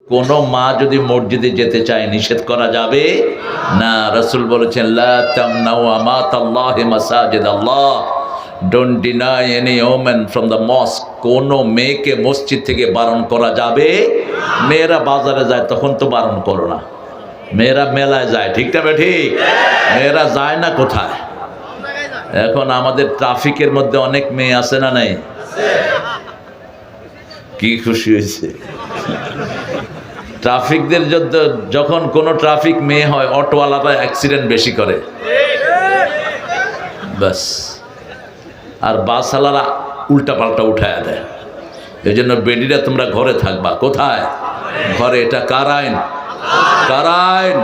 কোনো মা যদি মসজিদে যেতে চায় নিষেধ করা যাবে না। রাসূল বলেছেন লা তামনাউ আমাতাল্লাহি মাসাজিদাল্লাহ, don't deny any woman from the mosque. কোনো মেয়েকে মসজিদ থেকে বারণ করা যাবে। মেয়েরা বাজারে যায় তখন তো বারণ করো না, মেয়েরা মেলায় যায়, ঠিক না ঠিক? মেয়েরা যায় না কোথায়? এখন আমাদের ট্রাফিকের মধ্যে অনেক মেয়ে আছে না নাই? কি খুশি হয়েছে ট্রাফিকদের যখন কোনো ট্রাফিক মেয়ে হয় অটোওয়ালারা অ্যাক্সিডেন্ট বেশি করে ব্যাস, আর বাসওয়ালারা উল্টা পাল্টা উঠায় দেয়। এই জন্য বেডিরা তোমরা ঘরে থাকবা। কোথায়? ঘরে। এটা কার আইন? কার আইন?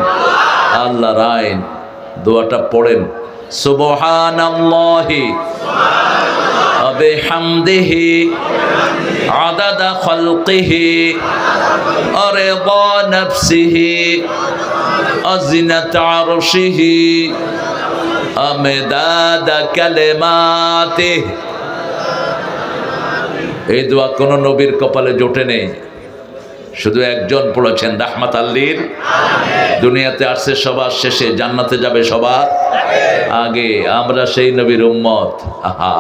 আল্লাহর আইন। দোয়াটা পড়েন, সুবহানাল্লাহি ওয়া বিহামদিহি আদাদা খালকিহি ওয়া রিদা নাফসিহি ওয়া জিনাতা আরশিহি ওয়া মিদাদা কালিমাতিহি। এই দোয়া কোন নবীর কপালে জোটে নেই, শুধু একজন পড়েছেন, রাহমাতাল লিল। দুনিয়াতে আসছে সবার শেষে, জান্নাতে যাবে সবার আগে। আমরা সেই নবীর উম্মত। আহা,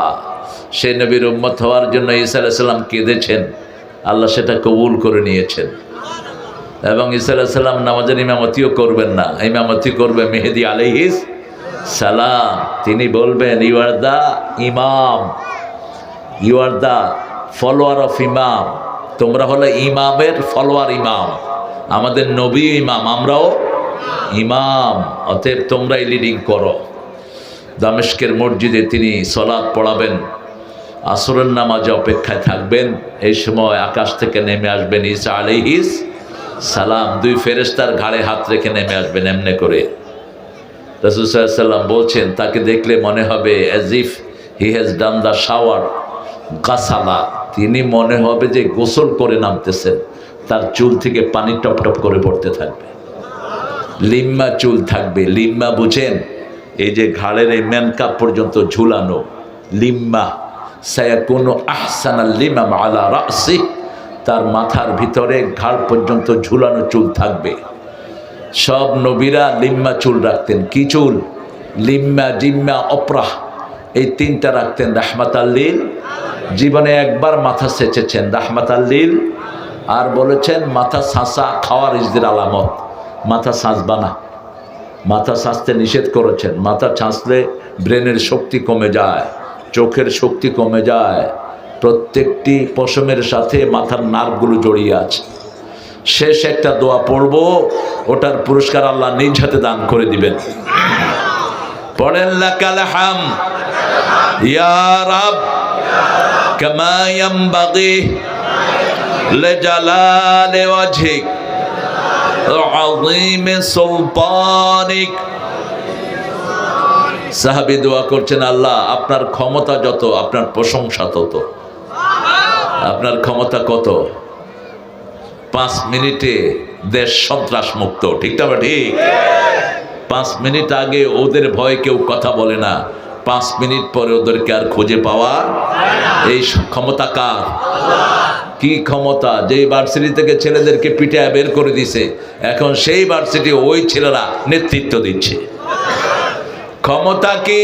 সেই নবীর উম্মত হওয়ার জন্য ঈসা আলাইহিস সালাম কেঁদেছেন, আল্লাহ সেটা কবুল করে নিয়েছেন। এবং ঈসা আলাইহিস সালাম নামাজের ইমামতিও করবেন না, ইমামতি করবে মেহেদী আলাইহিস সালাম। তিনি বলবেন you are the imam, you are the follower of imam. তোমরা হলো ইমামের ফলোয়ার। ইমাম আমাদের নবী ইমাম, আমরাও ইমাম, অতএব তোমরাই লিডিং করো। দামেস্কের মসজিদে তিনি সালাত পড়াবেন, আসরের নামাজে অপেক্ষায় থাকবেন। এই সময় আকাশ থেকে নেমে আসবেন ঈসা আলাইহিস সালাম, দুই ফেরেশতার ঘাড়ে হাত রেখে নেমে আসবেন এমনি করে। রাসূল সাল্লাল্লাহু আলাইহি ওয়াসাল্লাম বলছেন তাকে দেখলে মনে হবে as if he has done the shower গাসালা, তিনি মনে হবে যে গোসল করে নামতেছেন। তার চুল থেকে পানি টপ টপ করে পড়তে থাকবে, লিম্মা চুল থাকবে। লিম্মা বুঝেন? এই যে ঘাড়ের এই ম্যানকাপ পর্যন্ত ঝুলানো লিম্মা। সায়াকুনু আহসানাল লিমাম আলা রাসি, তার মাথার ভিতরে ঘাড় পর্যন্ত ঝুলানো চুল থাকবে। সব নবীরা লিম্মা চুল রাখতেন। কি চুল? লিম্মা, জিম্মা, অপরাহ, এই তিনটা রাখতেন। রাহমাতাল লিল। জীবনে একবার মাথা সেচেছেন, রাহমাতাল লিল। আর বলেছেন মাথা ছাঁচা খাওয়ার ইজদের আলামত, মাথা ছাঁচবা না। মাথা ছাঁচতে নিষেধ করেছেন। মাথা ছাঁচলে ব্রেনের শক্তি কমে যায়, চোখের শক্তি কমে যায়। প্রত্যেকটি পশমের সাথে মাথার নার্ভগুলো জড়িয়ে আছে। শেষ একটা দোয়া পড়বো, ওটার পুরস্কার আল্লাহ নিজ হাতে দান করে দিবেন। পড়েন লাকাল হামদ ইয়া রাব কামা ইয়ানবাগি লিজালালি ওয়াজহিক ওয়া আযীমি সুলতানিক। সাহাবী দোয়া করছেন, আল্লাহ আপনার ক্ষমতা যত, আপনার প্রশংসা তত। আপনার ক্ষমতা কত? 5 মিনিটে দেশ সন্ত্রাস মুক্ত, ঠিক না ঠিক? 5 মিনিট আগে ওদের ভয়ে কেউ কথা বলে না, 5 মিনিট পরে ওদেরকে আর খুঁজে পাওয়া। এই ক্ষমতা কার? কি ক্ষমতা? যে ভার্সিটি থেকে ছেলেদেরকে পিটায় বের করে দিছে, এখন সেই ভার্সিটি ওই ছেলেরা নেতৃত্ব দিচ্ছে। ক্ষমতা কি?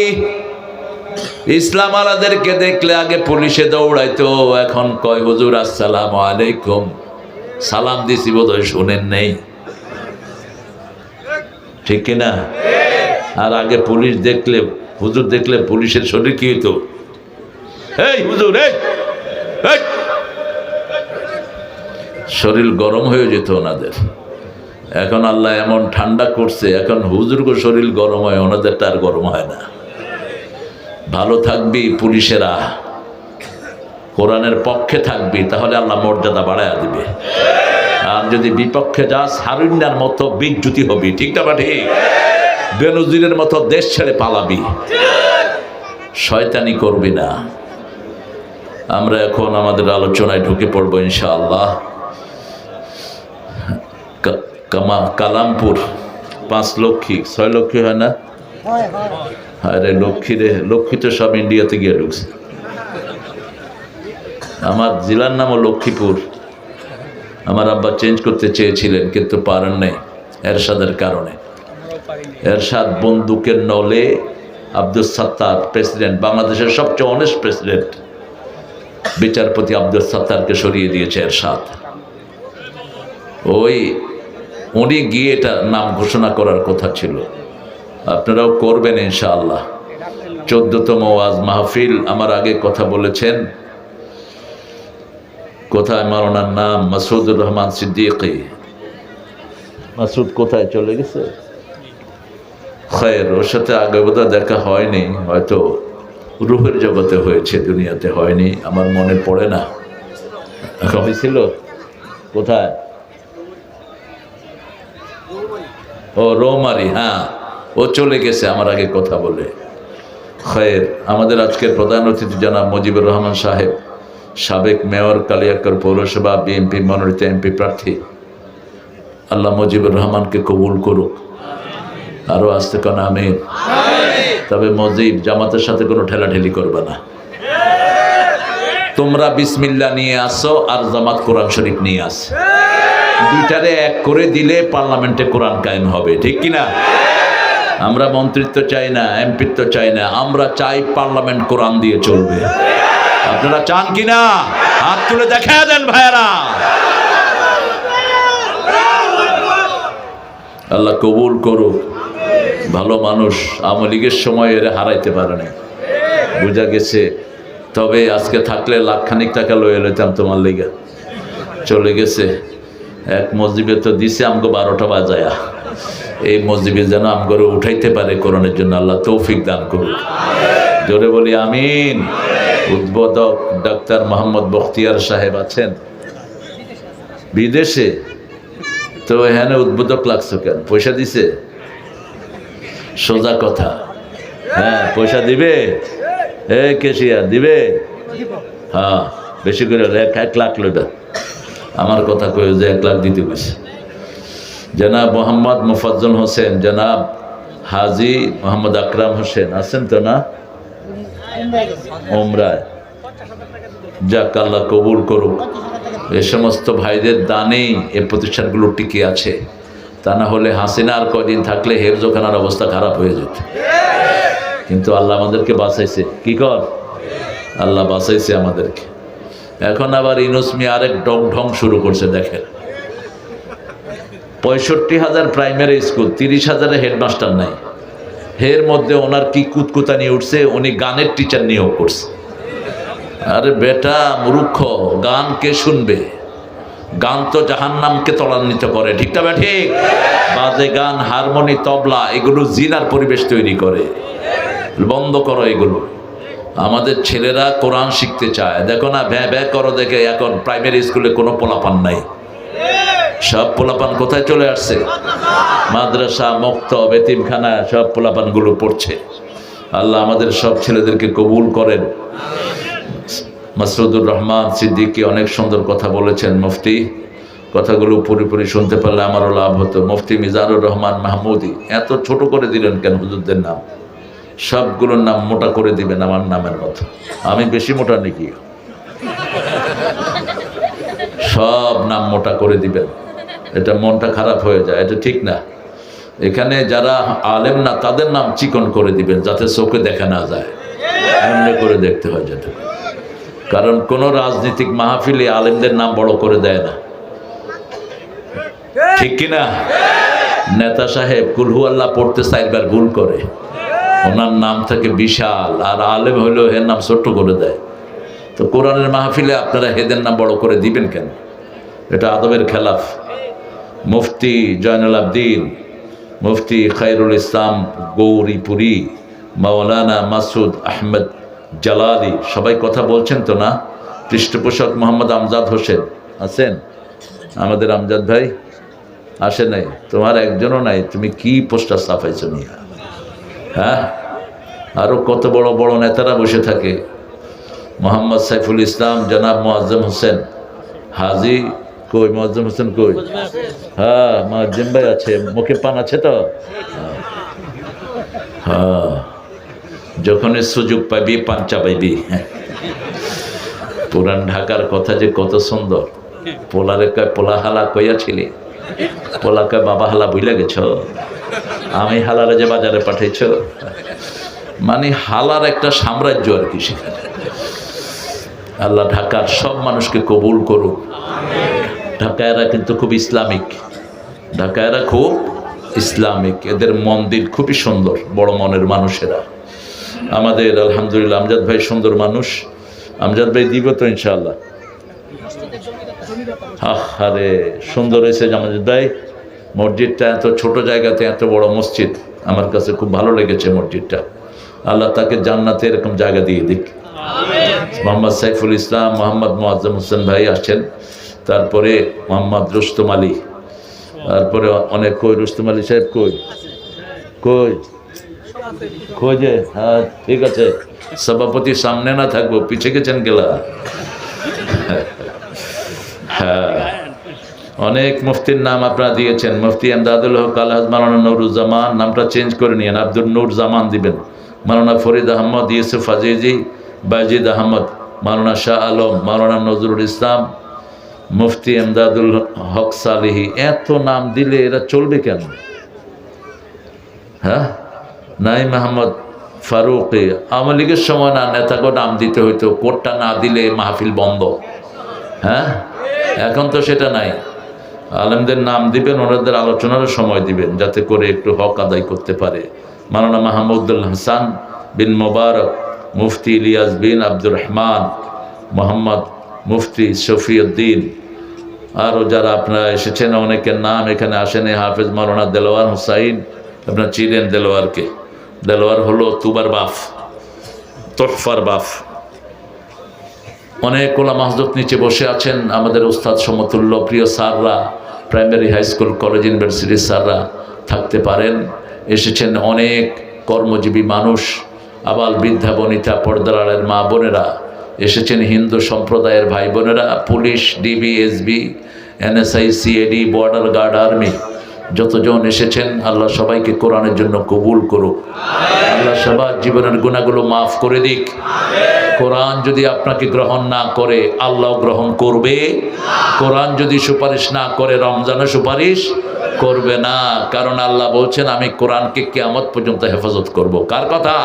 ইসলাম আলাদেরকে দেখলে আগে পুলিশে দৌড়াইতো, এখন কয় হুজুর আসসালামু আলাইকুম, সালাম দিছি বোধহয় শুনেন নেই, ঠিক কিনা? আর আগে পুলিশ দেখলে, হুজুর দেখলে পুলিশের শরীর কি হইতো? এই হুজুর, এই শরীর গরম হয়ে যেত ওনাদের। এখন আল্লাহ এমন ঠান্ডা করছে, এখন হুজুরগো শরীর গরম হয়, ওনাদেরটা আর গরম হয় না। ভালো থাকবি পুলিশেরা, কোরআনের পক্ষে থাকবি, তাহলে আল্লাহ মর্যাদা বাড়ায়া দিবে। আর যদি বিপক্ষে যাস, হারুন্নার মতো বিচ্যুতি হবি, ঠিক না ঠিক? বেনজিরের মতো দেশ ছেড়ে পালাবি, শয়তানি করবি না। আমরা এখন আমাদের আলোচনায় ঢুকে পড়বো ইনশাআল্লাহ। কালামপুর 5 লক্ষ্মী 6 লক্ষ্মী হয় না? আরে লক্ষ্মী রে, লক্ষ্মী তো সব ইন্ডিয়াতে গিয়ে ঢুকছে। আমার জেলার নামও লক্ষ্মীপুর। আমার আব্বা চেঞ্জ করতে চেয়েছিলেন কিন্তু পারেন নাই এরশাদের কারণে। এরশাদ বন্দুকের নলে আব্দুল সাত্তার প্রেসিডেন্ট, বাংলাদেশের সবচেয়ে অনেস্ট প্রেসিডেন্ট, বিচারপতি আব্দুল সাত্তারকে সরিয়ে দিয়েছে এরশাদ। উনি গিয়ে এটা নাম ঘোষণা করার কথা ছিল, আপনারাও করবেন ইনশাআল্লাহ। 14তম ওয়াজ মাহফিল আমার আগে কথা বলেছেন, কোথায় আমার ওনার নাম মাসুদুর রহমান সিদ্দিকী। মাসুদ কোথায় চলে গেছে? খয়ের, ওর সাথে আগে বোধহয় দেখা হয়নি, হয়তো রুহের জগতে হয়েছে, দুনিয়াতে হয়নি, আমার মনে পড়ে না। হয়েছিল কোথায়? ও রৌমারি, হ্যাঁ, ও চলে গেছে আমার আগে কথা বলে। খয়ের, আমাদের আজকের প্রধান অতিথি জনাব মুজিবুর রহমান সাহেব, সাবেক মেয়র, কালিয়াকৈর পৌরসভা বিএনপি মনোনীত এমপি প্রার্থী। আল্লাহ মুজিবুর রহমানকে কবুল করুক, আরো আসতে কেন আমিন। তবে মুজিব, জামাতের সাথে কোনো ঠেলাঠেলি করবে না। তোমরা বিসমিল্লাহ নিয়ে আসো আর জামাত কোরআন শরীফ নিয়ে আস, দুইটারে এক করে দিলে পার্লামেন্টে কোরআন কায়েম হবে, ঠিক কিনা? আমরা মন্ত্রিত্ব চাই না, এমপিত্ব চাই না, আমরা চাই পার্লামেন্ট কোরআন দিয়ে চলবে। আপনারা চান কিনা? হাত তুলে দেখা দেন ভাইরা। আল্লাহ কবুল করুক। ভালো মানুষ, আওয়ামী লীগের সময় এর হারাইতে পারে না, বুঝা গেছে। তবে আজকে থাকলে লাখখানিক টাকা লয়ে লইতাম তোমার লেগে। চলে গেছে। এক মসজিদে তো দিছে আমগো 12টা বাজায়া, এই মসজিদে যেন আমগরে উঠাইতে পারে কোরআনের জন্য আল্লাহ তৌফিক দান করুক। জোরে বলি আমিন। উদ্বোধক ডাক্তার মোহাম্মদ বখতিয়ার সাহেব আছেন বিদেশে, তো এখানে উদ্বোধক লাগছো কেন? পয়সা দিছে? সোজা কথা, হ্যাঁ পয়সা দিবে। কেশিয়া দিবে? হ্যাঁ, বেশি করে 1 লাখ লইটা। আমার কথা কয়ে যে 1 লাখ দিতে গেছে। জনাব মোহাম্মদ মুফাজ্জল হোসেন, জনাব হাজি মোহাম্মদ আকরাম হোসেন আছেন তো না? ওমরায়, যাক আল্লাহ কবুল করুক। এ সমস্ত ভাইদের দানেই এই প্রতিষ্ঠানগুলো টিকে আছে, তা না হলে হাসিনা আর কদিন থাকলে হেফজোখানার অবস্থা খারাপ হয়ে যেত। কিন্তু আল্লাহ আমাদেরকে বাঁচাইছে। কি কর? আল্লাহ বাঁচাইছে আমাদেরকে। এখন আবার ইউনূস মিয়া আরেক ঢং শুরু করছে। দেখেন, 65,000 প্রাইমারি স্কুল, 30,000 হেডমাস্টার নাই। এর মধ্যে ওনার কি কুতকুতানি উঠছে, উনি গানের টিচার নিয়োগ করছে। আরে বেটা মূর্খ, গান কে শুনবে? গান তো জাহান্নামকে ত্বরান্বিত করে, ঠিক না বে ঠিক? বাজে গান, হারমোনি, তবলা, এগুলো জিনার পরিবেশ তৈরি করে। বন্ধ করো এগুলো। আমাদের ছেলেরা কোরআন শিখতে চায়। দেখো না, ভ্যা ভ্যা করো দেখে এখন প্রাইমারি স্কুলে কোনো পোলাপান নাই। সব পোলাপান কোথায় চলে আসছে? মাদ্রাসা, মক্তব, এতিমখানা, সব পোলাপানগুলো পড়ছে। আল্লাহ আমাদের সব ছেলেদেরকে কবুল করেন। মাসুদুর রহমান সিদ্দিকী অনেক সুন্দর কথা বলেছেন। মুফতি কথাগুলো পুরোপুরি শুনতে পারলে আমারও লাভ হতো। মুফতি মিজানুর রহমান মাহমুদি, এত ছোট করে দিলেন কেন হুজুরদের নাম? সবগুলোর নাম মোটা করে দিবেন আমার নামের মতো। আমি বেশি মোটা নাকি? সব নাম মোটা করে দিবেন, এটা মনটা খারাপ হয়ে যায়, এটা ঠিক না। এখানে যারা আলেম না তাদের নাম চিকন করে দিবেন, যাতে চোখে দেখা না যায়, এমনি করে দেখতে হয় যাতে। কারণ কোন রাজনৈতিক মাহফিলে আলেমদের নাম বড় করে দেয় না, ঠিক কিনা? নেতা সাহেব কুলহু আল্লাহ পড়তে 4 বার ভুল করে, ওনার নাম থাকে বিশাল, আর আলেম হইলেও এর নাম ছোট্ট করে দেয়। তো কোরআনের মাহফিলে আপনারা হেদের নাম বড় করে দিবেন কেন? এটা আদবের খেলাফ। মুফতি জয়নুল আবদিন, মুফতি খায়রুল ইসলাম গৌরীপুরী, মাওলানা মাসুদ আহমেদ জালালি, সবাই কথা বলছেন তো না? পৃষ্ঠপোষক মোহাম্মদ আমজাদ হোসেন আছেন? আমাদের আমজাদ ভাই আসে নাই? তোমার একজনও নাই, তুমি কি পোস্টার ছাপাইছো নিয়ে? হ্যাঁ, আরো কত বড় বড় নেতারা বসে থাকে। মোহাম্মদ সাইফুল ইসলাম, জনাব মুআজ্জম হোসেন হাজি, কই মুআজ্জম হোসেন কই? হ্যাঁ, মুআজ্জম ভাই আছে, মুখে পান আছে তো? হ্যাঁ, যখনই সুযোগ পাইবি পান চাপাইবি। পুরান ঢাকার কথা যে কত সুন্দর, পোলারে কয় পোলা হালা কইয়াছিলি, পোলা কয় বাবা হালা বুইলা গেছ, আমি হালারে যে বাজারে পাঠাইছ। মানে হালার একটা সাম্রাজ্য আর কি সেখানে। আল্লাহ ঢাকার সব মানুষকে কবুল করুক। ঢাকায়রা কিন্তু খুব ইসলামিক, ঢাকায়রা খুব ইসলামিক, এদের মন্দির খুবই সুন্দর, বড় মনের মানুষেরা। আমাদের আলহামদুলিল্লাহ আমজাদ ভাই সুন্দর মানুষ। আমজাদ ভাই দিব তো ইনশাআল্লাহ। আরে সুন্দর হয়েছে আমজাদ ভাই, মসজিদটা এত ছোট জায়গাতে এত বড় মসজিদ, আমার কাছে খুব ভালো লেগেছে মসজিদটা। আল্লাহ তাকে জান্নাতে এরকম জায়গা দিয়ে দিক। মোহাম্মদ সাইফুল ইসলাম, মোহাম্মদ মোয়াজ্জম হোসেন ভাই আসছেন, তারপরে মোহাম্মদ রুস্তম আলী, তারপরে অনেক কই রুস্তম আলী সাহেব কই কই কই যে, হ্যাঁ ঠিক আছে, সভাপতি সামনে না থাকবো, পিছে গেছেন গেলা। হ্যাঁ, অনেক মুফতির নাম আপনারা দিয়েছেন। মুফতি এমদাদুল হক আলহাজ মাওলানা নুরুজ্জামান, নামটা চেঞ্জ করে নিয়েন, আব্দুল নূর জামান দিবেন। মাওলানা ফরিদ আহমদ, ইউসুফ আজিজি, বাজিদ আহমদ, মাওলানা শাহ আলম, মাওলানা নজরুল ইসলাম, মুফতি এমদাদুল হক সালিহি। এত নাম দিলে এরা চলবে কেন? হ্যাঁ, নাই মাহমদ ফারুকি, আওয়ামী লীগের সময় না নেতাকে নাম দিতে হইতো, কোটটা না দিলে মাহফিল বন্ধ। হ্যাঁ, এখন তো সেটা নাই। আলেমদের নাম দিবেন, ওনাদের আলোচনারও সময় দিবেন, যাতে করে একটু হক আদায় করতে পারে। মাওলানা মাহমুদুল হাসান বিন মোবারক, মুফতি ইলিয়াস বিন আব্দুর রহমান, মোহাম্মদ মুফতি শফিউদ্দিন, আরও যারা আপনারা এসেছেন অনেকের নাম এখানে আসেনি। হাফেজ মাওলানা দেলোয়ার হুসাইন, আপনারা চিনেন দেলোয়ারকে, দেলোয়ার হলো তুবার বাফ, তোহফার বাফ। অনেক ওলামা হযরত নিচে বসে আছেন, আমাদের উস্তাদ সমতুল্য প্রিয় স্যাররা, প্রাইমারি হাই স্কুল কলেজ ইউনিভার্সিটির স্যাররা থাকতে পারেন। এসেছেন অনেক কর্মজীবী মানুষ, আবাল বৃদ্ধা বনিতা, পর্দার আড়ালের মা বোনেরা এসেছেন, হিন্দু সম্প্রদায়ের ভাই বোনেরা, police, DB, SB, NSI, CID, border guard, army, যতজন এসেছেন, আল্লাহ সবাইকে কোরআনের জন্য কবুল করুক। আল্লাহ সবার জীবনের গুনাহগুলো মাফ করে দিক। কোরআন যদি আপনাকে গ্রহণ না করে, আল্লাহ গ্রহণ করবে। কোরআন যদি সুপারিশ না করে, রমজানও সুপারিশ করবে না। কারণ আল্লাহ বলছেন, আমি কোরআনকে কিয়ামত পর্যন্ত হেফাজত করব। কার কথা?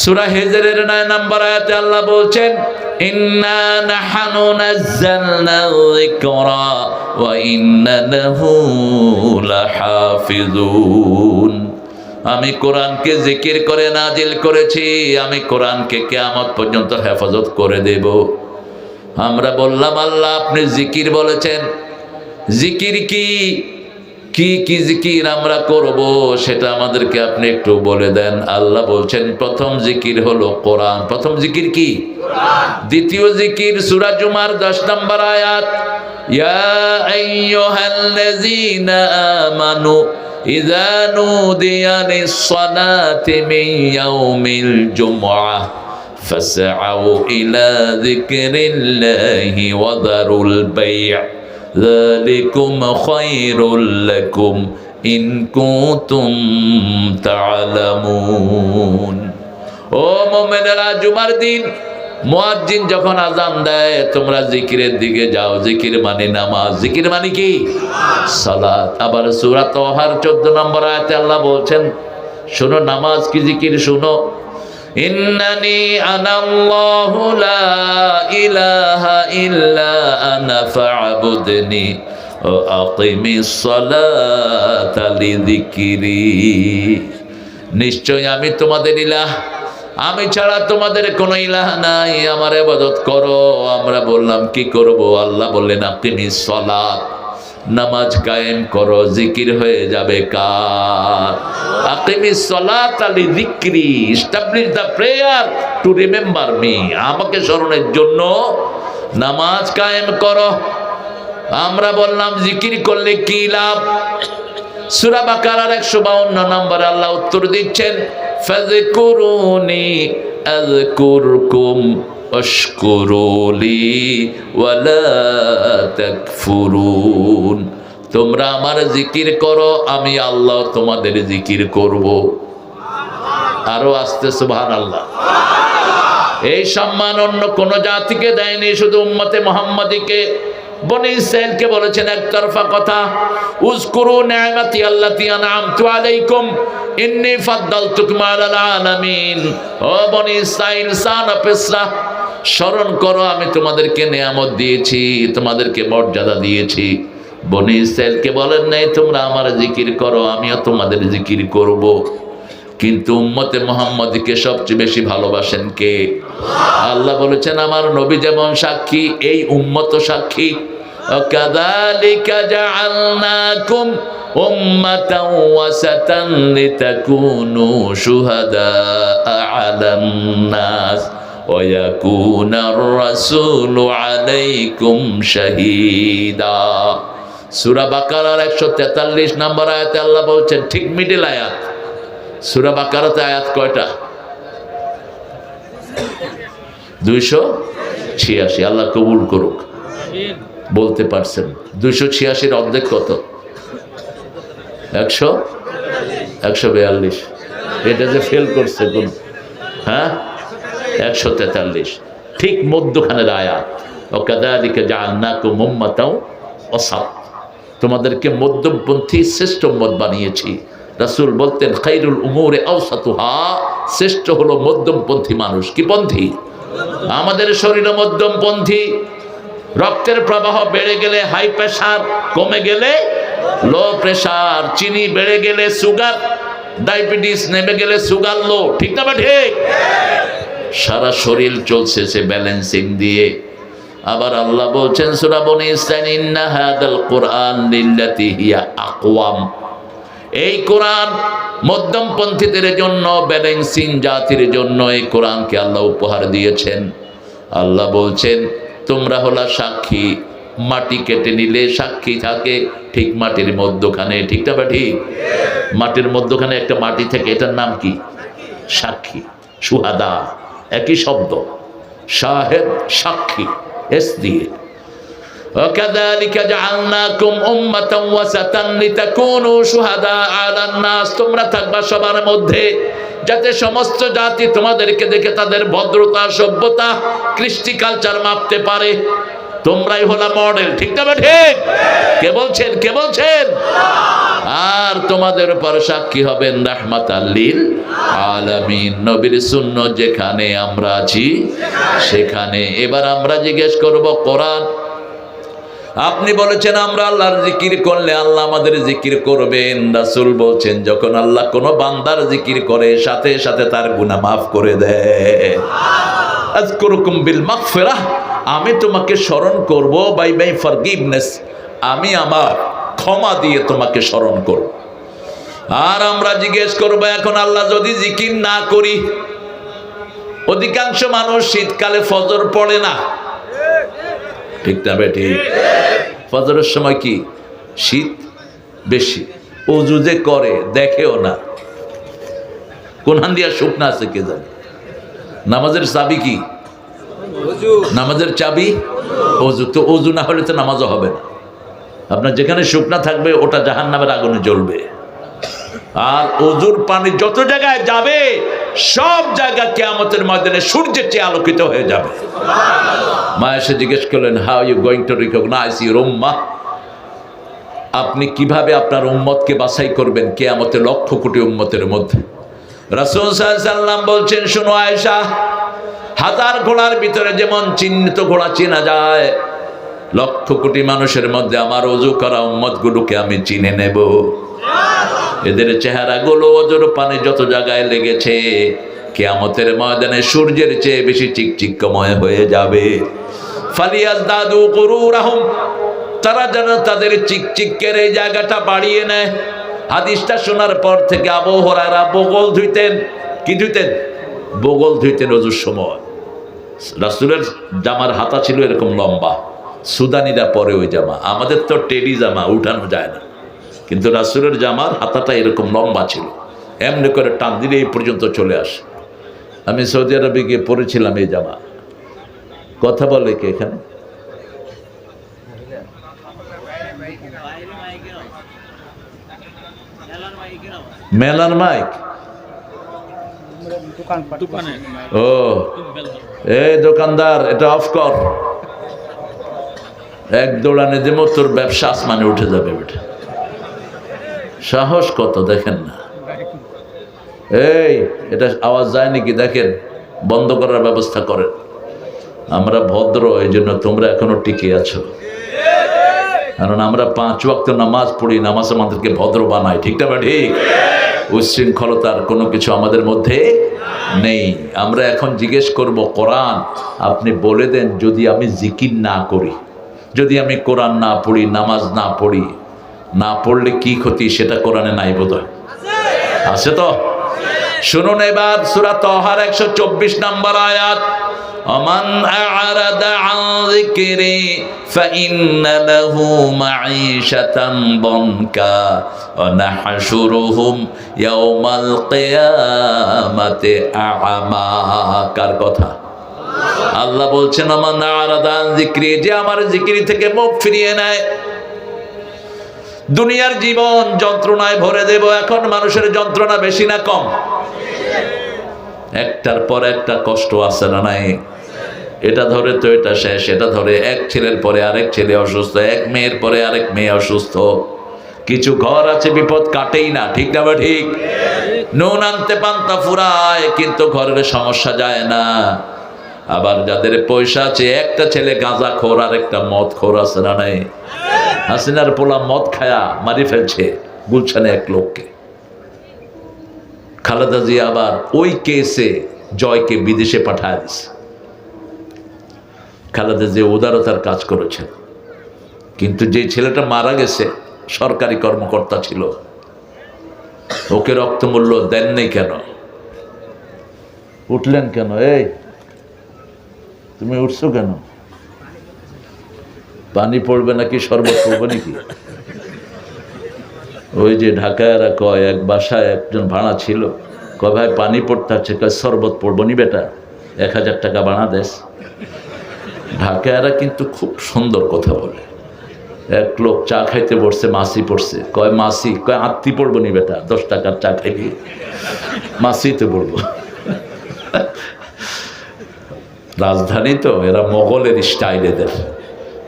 সূরা হিজরের 9 নম্বর আয়াতে আল্লাহ বলছেন, ইন্না নাহনু নাযালনা যিকরা ওয়া ইন্না লাহু লাহাফিজুন। আমি কোরআনকে জিকির করে নাজিল করেছি, আমি কোরআনকে কিয়ামত পর্যন্ত হেফাজত করে দেব। আমরা বললাম, আল্লাহ আপনি জিকির বলেছেন, জিকির কি কি কি জিকির আমরা করব সেটা আমাদেরকে আপনি একটু বলে দেন। আল্লাহ বলছেন, প্রথম জিকির হলো কোরআন। প্রথম জিকির কি? কোরআন। দ্বিতীয় জিকির সূরা জুমার 10 নম্বর আয়াত, ইয়া আইয়ুহাল্লাযীনা আমানু ইযা নুদিয়া লিস-সালাতি মিন ইয়াউমিল জুমআহ ফাসআউ ইলা যিকরিল্লাহি ওয়া যারুল বাই', যালিকুম খায়রুল লাকুম ইন কুনতুম তা'লামুন। ও মুমিনেরা, জুমার দিন মুয়াজ্জিন যখন আযান দেয়, তোমরা জিকিরের দিকে যাও। জিকির মানে নামাজ। জিকির মানে কি? সালাত। আবার সূরা তাহার 14 নম্বর আয়াতে আল্লাহ বলছেন, শোনো নামাজ কি জিকির শোনো। ইন্নানি আনাল্লাহু লা ইলাহা ইল্লা আনা ফা'বুদনি ওয়া আকিমিস সালাতা লিযিকরি। নিশ্চয় আমি তোমাদের ইলাহ, আমি ছাড়া তোমাদের কোনো ইলাহ নাই, আমার ইবাদত করো। আমরা বললাম কি করব? আল্লাহ বললেন, আকিমিস সালাত, নামাজ কায়েম করো। জিকির হয়ে যাবে কার? আকিমিস সালাতা লিযিকরি, establish the prayer to remember me, আমাকে স্মরণের জন্য নামাজ কায়েম করো। আমরা বললাম জিকির করলে কি লাভ? সূরা বাকারার 152 নম্বরে আল্লাহ উত্তর দিচ্ছেন, ফাযকুরুনি আযকুরকুম ওয়াশকুরুলি ওয়ালা তাকফুরুন। তোমরা আমার জিকির করো, আমি আল্লাহ তোমাদের জিকির করব। আরো আস্তে সুবহানাল্লাহ। এই সম্মান অন্য কোন জাতিকে দেয়নি, শুধু উম্মতে মুহাম্মাদীকে। বনি ইসরাইলকে বলেছেন একতরফা কথা, উযকুরু নি'মাতি আল্লাতী আন'আমতু আলাইকুম ইন্নী ফাদ্দালতুকুম আলাল আলামিন। ও বনি ইসরাইল, সান অফ ইসরাহ, স্মরণ করো আমি তোমাদেরকে নেয়ামত দিয়েছি, তোমাদেরকে মর্যাদা দিয়েছি। বনি ইসরাইলকে বলেন নাই তোমরা আমার জিকির করো, আমিও তোমাদের জিকির করব। কিন্তু উম্মতে মুহাম্মাদীকে সবচেয়ে বেশি ভালোবাসেন কে? আল্লাহ বলেছেন আমার নবী যেমন সাক্ষী, এই উম্মত সাক্ষী। কাযালিকা জাআলনাকুম উম্মাতান ওয়াসাতান লিতাকুনু শুহাদা আলান নাস ওয়া ইয়াকুনার রাসূলু আলাইকুম শাহীদা। সূরা বাকারার 143 নম্বর আয়াতে আল্লাহ বলছেন, ঠিক মিডল আয়াত। সূরা বাকারাতে আয়াত কয়টা? 286। আল্লাহ কবুল করুক। বলতে পারছেন 286 অর্ধেক কত? 142। এটা যে ফেল করছে কোন, হ্যাঁ 143, ঠিক মধ্যখানের আয়াত। ওয়াকাযালিকা জাআলনাকুম উম্মাতাও ওয়াসাত, তোমাদেরকে মধ্যমপন্থী শ্রেষ্ঠ উম্মত বানিয়েছি। রাসূল বলতেন খায়রুল উমুরি আওসাতুহা, শ্রেষ্ঠ হলো মধ্যমপন্থী মানুষ। কি পন্থী? আমাদের শরীর মধ্যমপন্থী। রক্তের প্রবাহ বেড়ে গেলে হাই প্রেসার, কমে গেলে লো প্রেসার, চিনি বেড়ে গেলে সুগার, ডায়াবেটিস নেমে গেলে সুগার লো, ঠিক না? ঠিক। সারা শরীর চলছে সে ব্যালেন্সিং দিয়ে। আবার আল্লাহ বলছেন সূরা বনী ইসরাঈল, ইন্না হাদাল কুরআন লিল্লাতী হিয়া আকওয়াম, এই কোরআন মধ্যমপন্থীদের জন্য, ব্যালেন্সিং জাতির জন্য এই কোরআনকে আল্লাহ উপহার দিয়েছেন। আল্লাহ বলছেন তোমরা হলা সাক্ষী, মাটি কেটে নিলে সাক্ষী থাকে ঠিক মাটির মধ্যখানে, ঠিক না? ঠিক। মাটির মধ্যখানে একটা মাটি থেকে, এটার নাম কি? সাক্ষী। শুহাদা একই শব্দ, শাহেদ সাক্ষী, এস দিয়ে। وكذلك جعلناكم أمة وسطا لتكونوا شهداء على الناس, তোমরা থাকবা সবার মধ্যে, যাতে সমস্ত জাতি তোমাদেরকে দেখে তাদের ভদ্রতা, সভ্যতা, কৃষ্টি কালচার মাপতে পারে। তোমরাই হলা মডেল, ঠিক না? ঠিক। কে বলছেন? কে বলছেন? আর তোমাদের উপর সাক্ষী হবেন রাহমাতাল লিল আলামিন, নবীর সুন্নাত যেখানে আমরা আছি সেখানে। এবার আমরা জিজ্ঞেস করব, কোরআন আপনি বলেছেন আমরা আল্লাহর জিকির করলে আল্লাহ আমাদের জিকির করবেন। রাসূল বলছেন যখন আল্লাহ কোনো বান্দার জিকির করে সাথে সাথে তার গুনাহ মাফ করে দেয়। আযকুরুকুম বিল মাগফিরাহ, আমি তোমাকে স্মরণ করব বাই বাই ফরগিভনেস, আমি আমার ক্ষমা দিয়ে তোমাকে স্মরণ করব। আর আমরা জিজ্ঞেস করব এখন আল্লাহ যদি জিকির না করি, অধিকাংশ মানুষ শীতকালে ফজর পড়ে না, ঠিক না? ঠিক। ফজরের সময় কি শীত বেশি, ওযু যে করে দেখেও না, কোন হান দিয়া শুকনা আছে কে জানে। নামাজের চাবি কি? নামাজের চাবি ওযু। তো ওযু না হলে তো নামাজও হবে না। আপনার যেখানে শুকনা থাকবে ওটা জাহান্নামের আগুনে জ্বলবে। আর ওযুর পানি যত জায়গায় যাবে সব জায়গা কিয়ামতের ময়দানে সূর্যের চেয়ে আলোকিত হয়ে যাবে। মা এসে জিজ্ঞেস করলেন, how you going to recognize your উম্মাহ, আপনি কিভাবে আপনার উম্মতকে বাছাই করবেন কিয়ামতে লক্ষ কোটি উম্মতের মধ্যে? রাসূল সাল্লাল্লাহু আলাইহি ওয়াসাল্লাম বলছেন, শোনো আয়েশা, হাজার ঘোড়ার ভিতরে যেমন চিহ্নিত ঘোড়া চেনা যায়, লক্ষ কোটি মানুষের মধ্যে আমার ওযু করা উম্মতগুলোকে আমি চিনে নেব। এদের চেহারাগুলো ওযুর পানি যত জায়গায় লেগেছে কিয়ামতের ময়দানে সূর্যের চেয়ে বেশি চিকচিকময় হয়ে যাবে। ফালিয়াজদাদু গুরুরাহুম, তারা যেন তাদের চিকচিকের এই জায়গাটা বাড়িয়ে নেয়। হাদিসটা শোনার পর থেকে আবু হুরায়রা বগল ধুইতেন। কি ধুইতেন? বগল ধুইতেন ওযুর সময়। রাসূলের জামার হাতা ছিল এরকম লম্বা, সুদানিরা পরে ওই জামা, আমাদের তো টেডি জামা উঠানো যায় না, কিন্তু রাসূলের জামার হাতাটা এরকম লম্বা ছিল, এমনি করে টান দিলে এই পর্যন্ত চলে আসে। আমি সৌদি আরবে গিয়ে পরেছিলাম এই জামা। কথা বলে কে এখানে? মেলার মাইক ও এই দোকানদার, এটা অফ কর। এক দৌড়ানে দেবো, তোর ব্যবসা আসমানে উঠে যাবে। বেটা সাহস কত দেখেন না। এই এটা আওয়াজ যায় নাকি দেখেন, বন্ধ করার ব্যবস্থা করেন। আমরা ভদ্র, এই জন্য তোমরা এখনো টিকে আছো। কারণ আমরা 5 ওয়াক্ত নামাজ পড়ি, নামাজ আমাদেরকে ভদ্র বানায়। ঠিক না? ঠিক। উচ্ছৃঙ্খলতার কোনো কিছু আমাদের মধ্যে নেই। আমরা এখন জিজ্ঞেস করব, কোরআন আপনি বলে দেন, যদি আমি জিকির না করি, যদি আমি কোরআন না পড়ি, নামাজ না পড়ি, না পড়লে কি ক্ষতি? সেটা কোরআনে নাই বোধহয়, আছে তো? শুনুন এবার সূরা তাহার 124 নম্বর আয়াত। ওমান আ'রাদা আন যিকরি ফাইন্না লাহু মাঈশাতান দনকা ওয়া নাহশুরুহুম ইয়াওমাল কিয়ামাতি আ'মা। কার কথা? আল্লাহ বলছেন, ওমান আ'রাদা আন যিকরি, যে আমার জিকির থেকে মুখ ফিরিয়ে নেয়, দুনিয়ার জীবন যন্ত্রণায় ভরে দেব। এখন মানুষের যন্ত্রণা বেশি না কম? একটার পর একটা কষ্ট আছে না নাই? এটা ধরে তো এটা শেষ, এটা ধরে এক ছেলের পরে আরেক ছেলে অসুস্থ, এক মেয়ের পরে আরেক মেয়ে অসুস্থ। কিছু ঘর আছে বিপদ কাটেই না। ঠিক না? ঠিক। নুন আনতে পান্তা ফুরায়, কিন্তু ঘরের সমস্যা যায় না। আবার যাদের পয়সা আছে, একটা ছেলে গাঁজা খোর আর একটা মদ খোর, আছে না নাই? হাসিনার পোলা মদ খায়া মারি ফেলছে গুলশানে এক লোককে। খালেদা জিয়া আবার ওই কেসে জয়কে বিদেশে পাঠায় দিছে। খালেদা জিয়া উদারতার কাজ করেছেন, কিন্তু যে ছেলেটা মারা গেছে সরকারি কর্মকর্তা ছিল, ওকে রক্তমূল্য দেন নেই কেন? উঠলেন কেন? এই তুমি উঠছো কেন? পানি পড়বে নাকি শরবত পড়বে নাকি? ওই যে ঢাকায়রা কয়, এক বাসায় একজন ভাড়া ছিল, কয় ভাই পানি পড়তে হচ্ছে, কয় শরবত পড়বো নি বেটা, 1000 টাকা ভাড়া দেশ। ঢাকায়রা কিন্তু খুব সুন্দর কথা বলে। এক লোক চা খাইতে বসছে, মাসি পড়ছে, কয় মাসি, কয় আত্মি পড়বো নি বেটা, 10 টাকার চা খাইবি, মাসিতে পড়বো। রাজধানী তো, এরা মোগলের স্টাইল,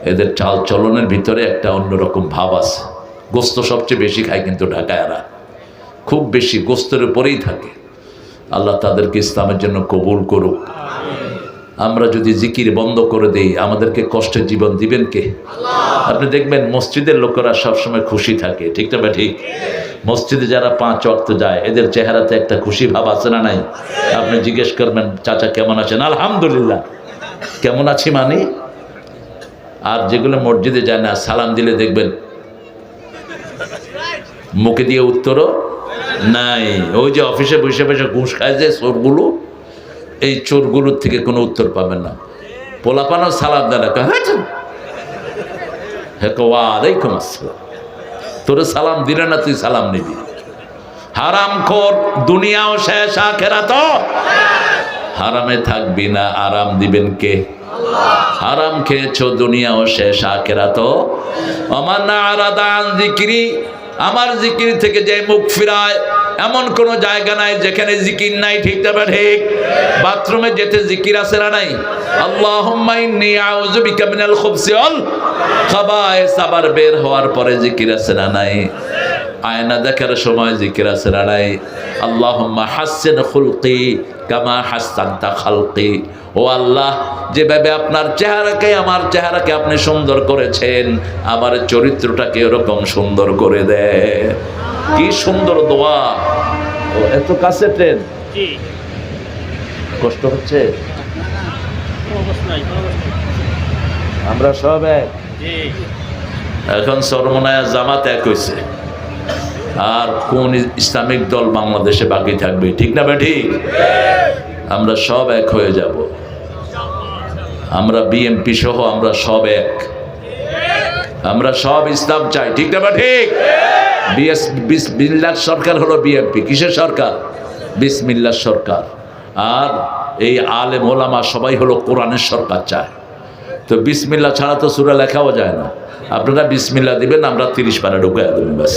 এদের চাল চলনের ভিতরে একটা অন্যরকম ভাব আছে। গোস্ত সবচেয়ে বেশি খায় কিন্তু ঢাকায়রা, খুব বেশি গোস্তের উপরেই থাকে। আল্লাহ তাদেরকে ইসলামের জন্য কবুল করুক। আমরা যদি জিকির বন্ধ করে দেই, আমাদেরকে কষ্টের জীবন দিবেন কে? আপনি দেখবেন মসজিদের লোকেরা সবসময় খুশি থাকে। ঠিক না? ঠিক। মসজিদে যারা 5 ওয়াক্ত যায়, এদের চেহারাতে একটা খুশি ভাব আছে না নাই? আপনি জিজ্ঞেস করবেন, চাচা কেমন আছেন? আলহামদুলিল্লাহ। কেমন আছি মানে? আর যেগুলো মসজিদে যায় না, সালাম দিলে দেখবেন মুখে দিয়ে উত্তরও নাই। ওই যে অফিসে বসে বসে ঘুষ খায় যে চোরগুলো, এই চোরগুলোর থেকে কোনো উত্তর পাবেন না। পোলাপানও সালাম দেয় না, ওয়ালাইকুম আসসালাম। তোরে সালাম দিলে না, তুই সালাম নিবি। হারামখোর, দুনিয়াও শেষ, আখিরাতও। হারামে থাকবি না, আরাম দিবেন কে? হারাম খেয়েছো, দুনিয়াও শেষ, আখিরাতও। ওমান আ'রাদা আন যিকরি, আমার জিকির থেকে যে মুখ ফিরায়, এমন কোন জায়গা নাই যেখানে জিকির নাই। ঠিক না? ঠিক। বাথরুমে যেতে জিকির আছে না নাই? আল্লাহুম্মা ইন্নী আউযু বিকা মিনাল খুবসি ওয়াল খাবায়েস, আবার বের হওয়ার পরে জিকির আছে না নাই? আয়না দেখার সময় জিকির আছে না নাই? আল্লাহুম্মা হাসসিন খুলকি কামা হাসসানতা খালকি। ও আল্লাহ, যেভাবে আপনার চেহারাকে, আমার চেহারাকে আপনি সুন্দর করেছেন, আমার চরিত্রটাকে এরকম সুন্দর করে দেয়। কি সুন্দর দোয়া! এত কাছে ট্রেন, কষ্ট হচ্ছে? আমরা সব এক। এখন সরমনায়া জামাত এক হয়েছে, আর কোন ইসলামিক দল বাংলাদেশে বাকি থাকবে? ঠিক না? ঠিক। আমরা সব এক হয়ে যাব। আমরা বিএনপি সহ আমরা সব এক। আমরা সব ইসলাম চাই। ঠিক না? ঠিক। বিসমিল্লাহ সরকার হলো বিএনপি। কিসের সরকার? বিসমিল্লাহ সরকার। আর এই আলেম ওলামা সবাই হলো কোরআনের সরকার চায়। তো বিসমিল্লাহ ছাড়া তো সূরা লেখাও যায় না। আপনারা বিসমিল্লাহ দিবেন, আমরা 30 পারা ঢুকে দেবেন, ব্যাস।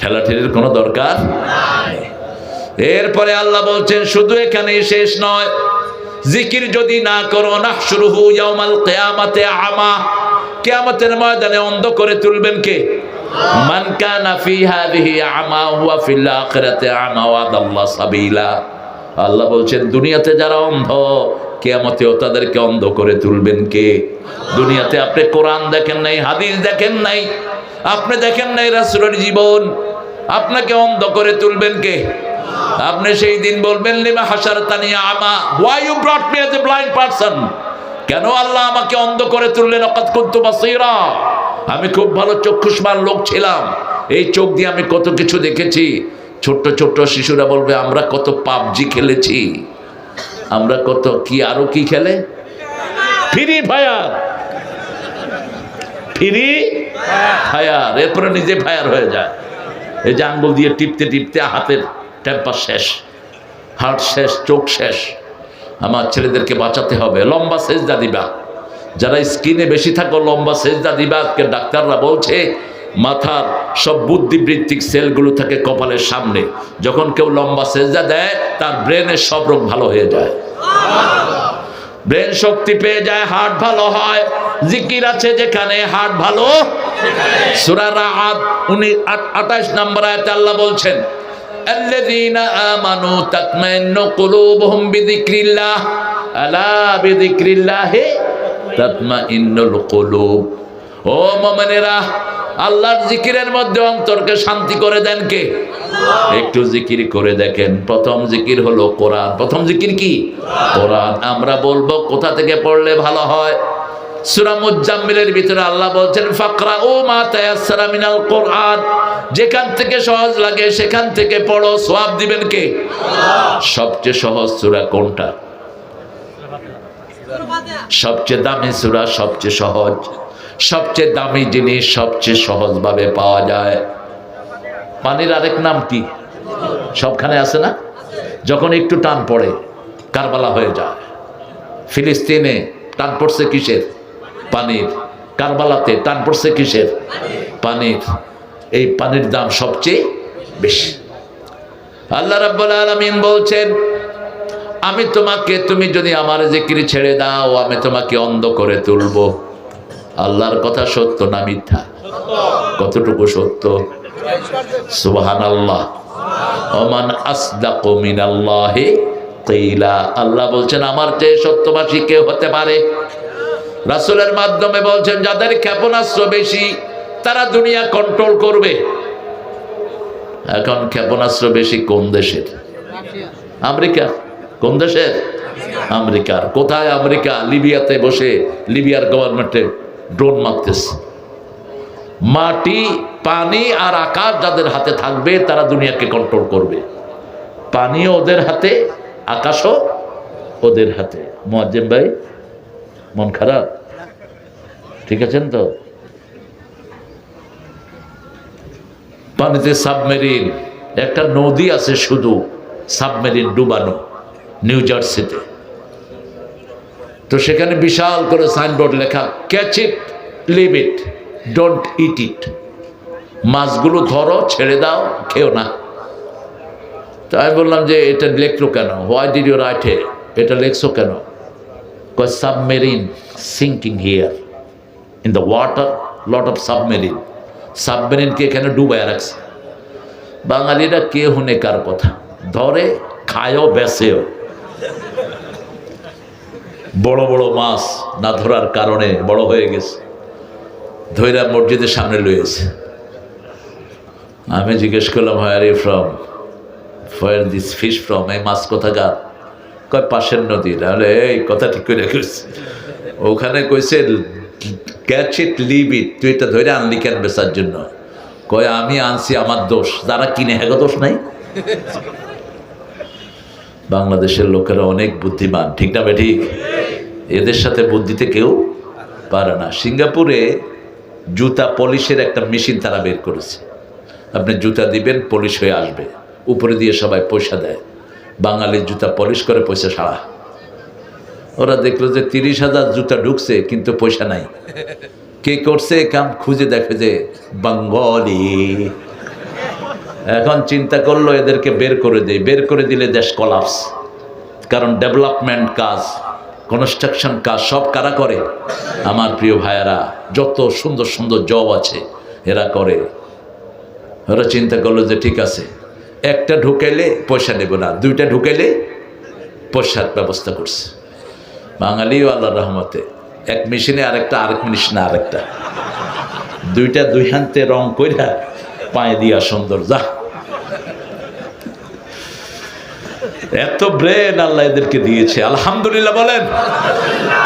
ঠেলাঠেলির কোনো দরকার নেই। এরপরে আল্লাহ বলছেন শুধু এখানেই শেষ নয়, জিকির যদি না করো নাহশুরুহু ইয়াউমাল কিয়ামাতি আমা, কিয়ামতের ময়দানে অন্ধ করে তুলবেন কে? মান কানা ফি হাযিহি আমা হুয়া ফিল আখিরাতি আমা ওয়া দাল্লা সাবিলা। আল্লাহ বলছেন দুনিয়াতে যারা অন্ধ, কিয়ামতেও তাদেরকে অন্ধ করে তুলবেন কে? দুনিয়াতে আপনি কোরআন দেখেন নাই, হাদিস দেখেন নাই, আপনি দেখেন নাই রাসূলের জীবন, আপনাকে অন্ধ করে তুলবেন কে? আপনি সেই দিন বলবেন লিমা হাসারতানি আমা, why you brought me as a blind person? কেন আল্লাহ আমাকে অন্ধ করে তুললেন? ওয়াকাদ কুনতু বাসীরা, আমি খুব ভালো চক্ষুষ্মান লোক ছিলাম, এই চোখ দিয়ে আমি কত কিছু দেখেছি। ছোট্ট ছোট্ট শিশুরা বলবে আমরা কত পাবজি খেলেছি, আমরা কত কি আরো কি খেলে, ফ্রি ফায়ার, ফ্রি ফায়ার, এরপরে নিজে ফায়ার হয়ে যায়। এই যে আঙ্গুল দিয়ে টিপতে টিপতে হাতের টেম্পার শেষ, হার্ট শেষ, চোখ শেষ। আমার ছেলেদেরকে বাঁচাতে হবে, লম্বা সেজদা দিবা, যারা স্কিনে বেশি থাকো লম্বা সেজদা দিবা। আজকে ডাক্তাররা বলছে মাথার সব বুদ্ধিবৃত্তিক সেলগুলো থাকে কপালের সামনে, যখন কেউ লম্বা সেজদা দেয় তার ব্রেনের সব রোগ ভালো হয়ে যায়, ব্রেন শক্তি পেয়ে যায়, হার্ট ভালো হয়। জিকির আছে যেখানে হার্ট ভালো। সূরা রাআদ 28 নম্বর আয়াতে আল্লাহ বলছেন আল্লাযীনা আমানু তাতমাইন্নু কুলুবুহুম বিযিকরিল্লাহ আলা বিযিকরিল্লাহি তাতমাইন্নুল কুলুব। ও মুমিনেরা, আল্লাহর জিকিরের মধ্যে অন্তরকে শান্তি করে দেন কে? একটু জিকির করে দেখেন। প্রথম জিকির হলো কোরআন। প্রথম জিকির কি? কোরআন। আমরা বলবো কোথা থেকে পড়লে ভালো হয়? সূরা মুজাম্মিলের ভিতরে আল্লাহ বলছেন ফাকরাউ মা তায়াসসারা মিনাল কোরআন, যেখান থেকে সহজ লাগে সেখান থেকে পড়ো, সওয়াব দিবেন কে? সবচেয়ে সহজ সূরা কোনটা? সবচেয়ে দামি সূরা, সবচেয়ে সহজ, সবচেয়ে দামি জিনিস সবচেয়ে সহজভাবে পাওয়া যায়। পানির আরেক নাম কি? সবখানে আছে না? যখন একটু টান পড়ে কারবালা হয়ে যায়। ফিলিস্তিনে টান পড়ছে কিসের? পানির। কারবালাতে টান পড়ছে কিসের? পানির। এই পানির দাম সবচেয়ে বেশি। আল্লাহ রাব্বুল আলামিন বলছেন আমি তোমাকে, তুমি যদি আমার জিকির ছেড়ে দাও আমি তোমাকে অন্ধ করে তুলবো। আল্লাহর কথা সত্য না মিথ্যা? কতটুকু সত্য? সুবহানাল্লাহ। ওমান আসদাকু মিনাল্লাহি কিলা। আল্লাহ বলছেন আমার চেয়ে সত্যবাদী কে হতে পারে? রাসূলের মাধ্যমে বলছেন যাদের ক্ষেপণাস্ত্র বেশি তারা দুনিয়া কন্ট্রোল করবে। এখন ক্ষেপণাস্ত্র বেশি কোন দেশের? আমেরিকা। কোন দেশের? আমেরিকার। কোথায় আমেরিকা? লিবিয়াতে বসে লিবিয়ার গভর্নমেন্টে ড্রোন মারতেছে। মাটি, পানি আর আকাশ যাদের হাতে থাকবে তারা দুনিয়াকে কন্ট্রোল করবে। পানিও ওদের হাতে, আকাশও ওদের হাতে। মুয়াজ্জিম ভাই মন খারাপ? ঠিক আছেন তো? পানিতে সাবমেরিন, একটা নদী আছে শুধু সাবমেরিন ডুবানো, নিউ জার্সিতে। তো সেখানে বিশাল করে সাইনবোর্ড লেখা catch it, leave it, don't eat it. মাছগুলো ধরো, ছেড়ে দাও, খেও না। তো আমি বললাম যে এটা লেখলো কেন? Why did you write it? এটা লেখছো কেন? কয় submarine sinking here in the water, lot of submarine. সাবমেরিনকে এখানে ডুবায় রাখছে। বাঙালিরা কে হুনে কার কথা, ধরে খায়ও বেচেও। বড় বড় মাছ না ধরার কারণে বড় হয়ে গেছে, ধৈরা মসজিদের সামনে লয়েছে। আমি জিজ্ঞেস করলাম where you from, where this fish from? এই মাছ কোথাকার? কয় পাশের নদীর। তাহলে এই কথা ঠিক করে রাখিস। ওখানে কইছে ক্যাচ ইট, লিভ ইট, তুই এটা ধরে আনলি কেন বেচার জন্য? কয় আমি আনছি, আমার দোষ, যারা কিনে হ্যাঁ দোষ নাই। বাংলাদেশের লোকেরা অনেক বুদ্ধিমান, ঠিক না ঠিক? এদের সাথে বুদ্ধিতে কেউ পারে না। সিঙ্গাপুরে জুতা পলিশের একটা মেশিন তারা বের করেছে। আপনি জুতা দিবেন, পলিশ হয়ে আসবে, উপরে দিয়ে সবাই পয়সা দেয়। বাঙালির জুতা পলিশ করে পয়সা সারা। ওরা দেখলো যে 30,000 জুতা ঢুকছে কিন্তু পয়সা নাই। কে করছে কাম খুঁজে দেখে যে বাঙালি। এখন চিন্তা করলো এদেরকে বের করে দেয়, বের করে দিলে দেশ কলাপস। কারণ ডেভেলপমেন্ট কাজ, কনস্ট্রাকশন কাজ সব কারা করে? আমার প্রিয় ভাইয়েরা, যত সুন্দর সুন্দর জব আছে এরা করে। ওরা চিন্তা করলো যে ঠিক আছে, একটা ঢুকাইলে পয়সা নেব না, দুইটা ঢুকাইলে পয়সার ব্যবস্থা করছে। বাঙালিও আল্লাহর রহমতে এক মেশিনে আরেকটা, আরেক মেশিনে আরেকটা, দুইটা দুই হাতে রং কইরা পায়ে দিয়া সুন্দর। যা এত ব্রেন আল্লাহ এদেরকে দিয়েছে, আলহামদুলিল্লাহ বলেন।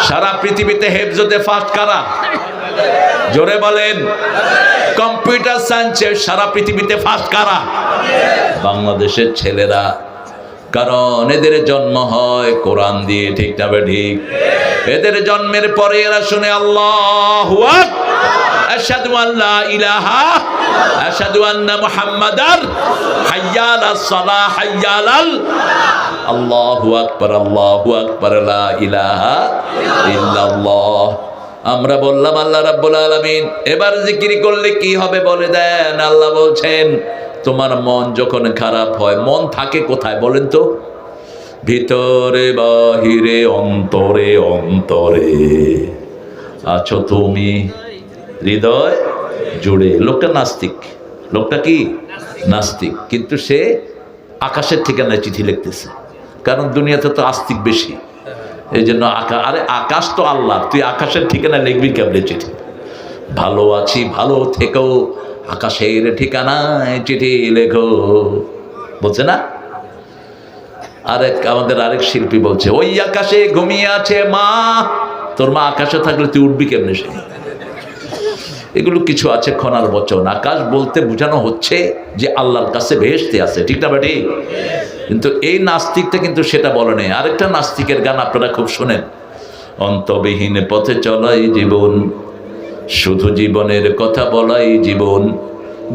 সারা পৃথিবীতে হেফজতে ফার্স্ট কারা? জোরে বলেন। কম্পিউটার সায়েন্সে সারা পৃথিবীতে ফার্স্ট কারা? বাংলাদেশের ছেলেরা। কারণ এদের জন্ম হয় কোরআন দিয়ে, ঠিক না ঠিক? এদের জন্মের পরে এরা শুনে আল্লাহু আকবার, আশহাদু আল্লা ইলাহা, আশহাদু আন্না মুহাম্মাদার, হাইয়া আলাস সালাহ, হাইয়া আলাল, আল্লাহু আকবার, আল্লাহু আকবার, লা ইলাহা ইল্লাল্লাহ। আমরা বললাম আল্লাহ রাব্বুল আলামিন এবার জিকির করলে কি হবে বলে দেন। আল্লাহ বলছেন তোমার মন যখন খারাপ হয়, মন থাকে কোথায় বলেন তো? ভিতরে বাহিরে, অন্তরে অন্তরে আছো তুমি, হৃদয় জুড়ে। লোকটা নাস্তিক, লোকটা কি নাস্তিক, কিন্তু সে আকাশের ঠিকানায় চিঠি লিখতেছে। কারণ দুনিয়াতে তো আস্তিক বেশি, এই জন্য আরে আকাশ তো আল্লাহ, তুই আকাশের ঠিকানায় লিখবি কেমনে চিঠি? ভালো আছি, ভালো থেকো, আকাশের ঠিকানায় চিঠি লেখো, বলছে না? আমাদের আরেক শিল্পী বলছে ওই আকাশে ঘুমিয়ে আছে মা। তোর মা আকাশে থাকলে তুই উঠবি কেমনে? সে এগুলো কিছু আছে খনার বচন। আকাশ বলতে বোঝানো হচ্ছে যে আল্লাহর কাছে বেহেশতে আছে, ঠিক না বেটি? কিন্তু এই নাস্তিকটা কিন্তু সেটা বলে নেই। আরেকটা নাস্তিকের গান আপনারা খুব শোনেন, অন্তবিহীন পথে চলাই জীবন, শুধু জীবনের কথা বলাই জীবন,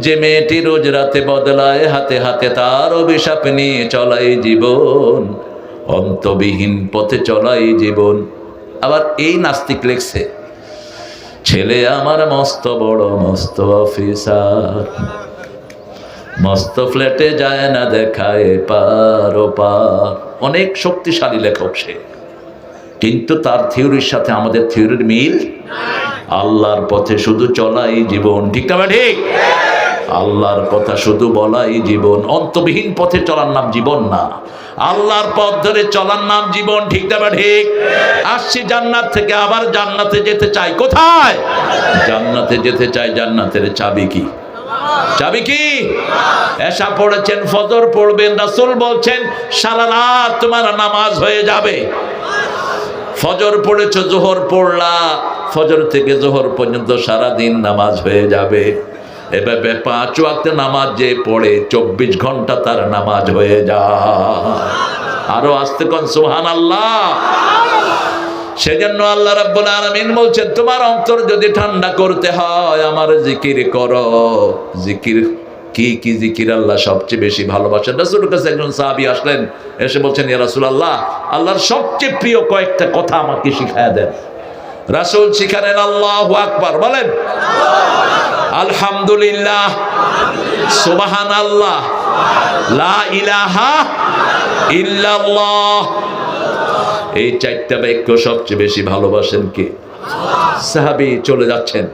যে মেয়েটি রোজ রাতে বদলায় হাতে হাতে, তার অভিশাপ নিয়ে চলাই জীবন, অন্তবিহীন পথে চলাই জীবন। আবার এই নাস্তিক লেখছে ছেলে আমার মস্ত বড় মস্ত অফিসার, মস্ত ফ্ল্যাটে যায় না দেখায় পার ও পার। অনেক শক্তিশালী লেখক সে, কিন্তু তার থিওরির সাথে আমাদের থিওরির মিল। আল্লাহর পথে শুধু চলাই জীবন, ঠিক না ঠিক? আল্লাহর কথা শুধু বলাই জীবন। অন্তবিহীন পথে চলার নাম জীবন না, আল্লাহর পথ ধরে চলার নাম জীবন, ঠিক না ঠিক? আসছি জান্নাত থেকে, আবার জান্নাতে যেতে চাই। কোথায়? জান্নাতে যেতে চাই। জান্নাতের চাবি কি? চাবি কি? এশা পড়েছেন, ফজর পড়বেন, রাসূল বলছেন সারা রাত তোমার নামাজ হয়ে যাবে। ফজর পড়েছো, জোহর পড়লা, ফজর থেকে জোহর পর্যন্ত সারা দিন নামাজ হয়ে যাবে। এভাবে 5 ওয়াক্ত নামাজ যে পড়ে 24 ঘন্টা তার নামাজ হয়ে যায়। আরো আস্তে কোন সুবহানাল্লাহ। সেজন্য আল্লাহ রাব্বুল আলামিন বলছেন তোমার অন্তর যদি ঠান্ডা করতে হয় আমার জিকির করো। জিকির কি কি জিকির আল্লাহ সবচেয়ে বেশি ভালোবাসেন? রাসূলের কাছে একজন সাহাবী আসলেন, এসে বলছেন ইয়া রাসূলুল্লাহ, আল্লাহর সবচেয়ে প্রিয় কয়েকটা কথা আমাকে শিখায়া দেন। রাসূল শিখালেন আল্লাহু আকবার, বলেন আলহামদুলিল্লাহ, সুবহানাল্লাহ, লা ইলাহা ইল্লাল্লাহ। এই 4টা বাক্য সবচেয়ে বেশি ভালোবাসেন কে? সাহাবী চলে যাচ্ছেন,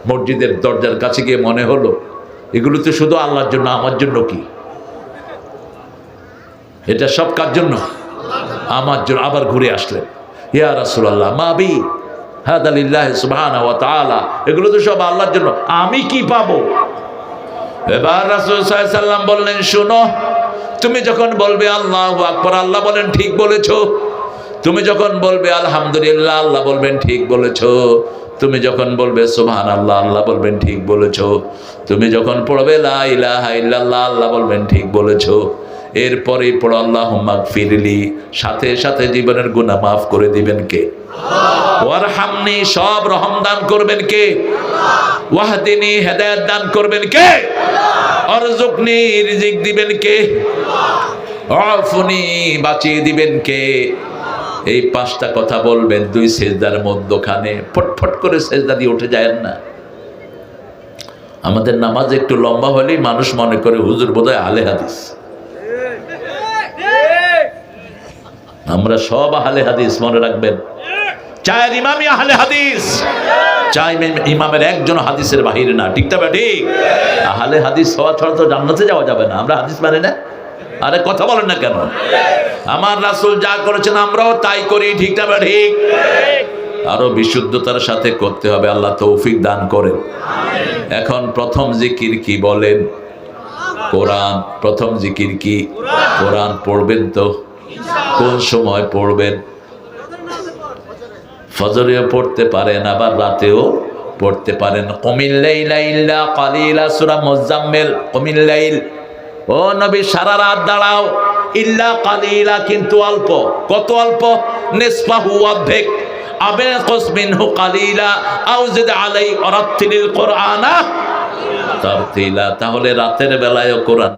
মসজিদের দরজার কাছে গিয়ে মনে হলো এগুলো তো শুধু আল্লাহর জন্য, আমার জন্য কি? এটা সব কার জন্য? আমার জন্য। আবার ঘুরে আসলেন, ইয়া রাসূলুল্লাহ মা বি হাদা লিল্লাহি সুবহানাহু ওয়া তাআলা, এগুলো তো সব আল্লাহর জন্য, আমি কি পাবো? এবার রাসূল সাল্লাল্লাহু আলাইহি সাল্লাম বললেন শোনো, তুমি যখন বলবে আল্লাহু আকবার, আল্লাহ বলেন ঠিক বলেছো। তুমি যখন বলবে আলহামদুলিল্লাহ, আল্লাহ বলবেন ঠিক বলেছো। তুমি যখন বলবে সুবহানাল্লাহ, আল্লাহ বলবেন ঠিক বলেছো। তুমি যখন পড়বে লা ইলাহা ইল্লাল্লাহ, আল্লাহ বলবেন ঠিক বলেছো। এরপরে পড়ো আল্লাহুম্মা গফিরলি, সাথে সাথে জীবনের গুনাহ মাফ করে দিবেন কে? ওয়ারহামনি, সব রহম দান করবেন কে? ওয়াহদিনি, হেদায়েত দান করবেন কে? অরযুকনি, রিজিক দিবেন কে? আফুনি, বাঁচিয়ে দিবেন কে? এই 5টা কথা বলবেন 2 সেজদার মধ্যখানে। ফটফট করে সেজদা দিয়ে উঠে যায় না। আমাদের নামাজ একটু লম্বা হলেই মানুষ মনে করে হুজুর বোধহয় আহলে হাদিস। আমরা সব আহলে হাদিস, মনে রাখবেন। চায়ের ইমামই আহলে হাদিস, চাই ইমামের একজন হাদিসের বাহিরে না, ঠিক না ঠিক? আহলে হাদিস হওয়া ছাড়া তো জান্নাতে যাওয়া যাবে না। আমরা হাদিস মানে না? আরে কথা বলেন না কেন? আমার রাসূল যা করেছেন আমরাও তাই করি, ঠিক না ঠিক? আরো বিশুদ্ধতার সাথে করতে হবে, আল্লাহ তৌফিক দান করেন। এখন প্রথম জিকির কি বলেন? কোরআন। প্রথম জিকির কি? কোরআন পড়বেন তো? কোন সময় পড়বেন? ফজরেও পড়তে পারেন, আবার রাতেও পড়তে পারেন। কুমিল লাইলা ইল্লা কালিলা, সূরা মুজাম্মিল। কুমিল লাইল, ও নবী সারা রাত দাঁড়াও, ইল্লা কালিলা, কিন্তু অল্প। কত অল্প? নিসফাহু, অর্ধেক। আবিনকুস মিনহু কালিলা আও জিদ আলাই ওয়ারাত্তিলিল কুরআনা তারতিলা। তাহলে রাতের বেলায়ও কোরআন